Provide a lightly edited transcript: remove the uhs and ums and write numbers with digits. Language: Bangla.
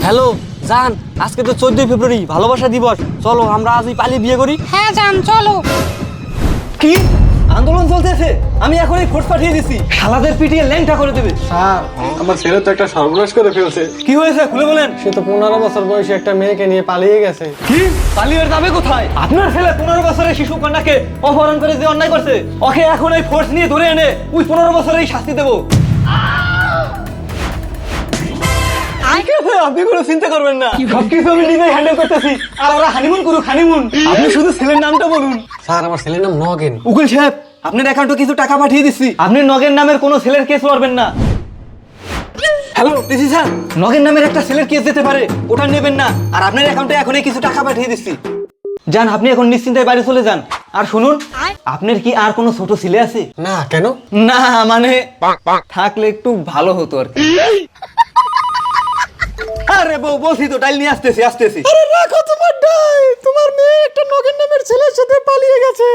হ্যালো জান, আজকে তো 14 ফেব্রুয়ারি ভালোবাসা দিবস। চলো আমরা আজই পালিয়ে বিয়ে করি। হ্যাঁ জান চলো। কি আন্দোলন চলতেছে? আমি এখনই ফোর্স পাঠিয়ে দিছি, শালাদের পিটিয়ে ল্যাংটা করে দেবে। স্যার, আমার ছেলে তো একটা সর্বনাশ করে ফেলছে। কি হয়েছে খুলে বলেন। সে তো 15 বছর বয়সী একটা মেয়েকে নিয়ে পালিয়ে গেছে। কি পালিয়ে যাবে কোথায়? আপনার ছেলে 15 বছরের শিশু কন্যাকে অপহরণ করে যে অন্যায় করছে, ওকে এখন এই ফোর্স নিয়ে ধরে এনে ওই 15 বছরেই শাস্তি দেবো। আপনি কোনো চিন্তা করবেন না, সবকিছু আমি নিজেই হ্যান্ডেল করতেছি। আর ওরা হানিমুন করুক, হানিমুন। আপনি শুধু ছেলের নামটা বলুন। স্যার, আমার ছেলের নাম নগেন। উকিল সাহেব, আপনার অ্যাকাউন্টে কিছু টাকা পাঠিয়ে দিচ্ছি। আপনি নগেন নামের কোনো ছেলের কেস লড়বেন না। হ্যালো ডিসি স্যার, নগেন নামের একটা ছেলের কেস যেতে পারে, ওটা নেবেন না। আর আপনার অ্যাকাউন্টে এখনই কিছু টাকা পাঠিয়ে দিচ্ছি। যান, আপনি এখন নিশ্চিন্তায় বাইরে চলে যান। আর শুনুন, আপনার কি আর কোনো ছোট ছেলে আছে? না, কেন? না মানে থাকলে একটু ভালো হতো আর কি। আরে বউ, বলছি তো ডাইল নিয়ে আসতেছি। আরে রাখো তোমার ডাই, তোমার মেয়ে একটা নগেন নামের ছেলের সাথে পালিয়ে গেছে।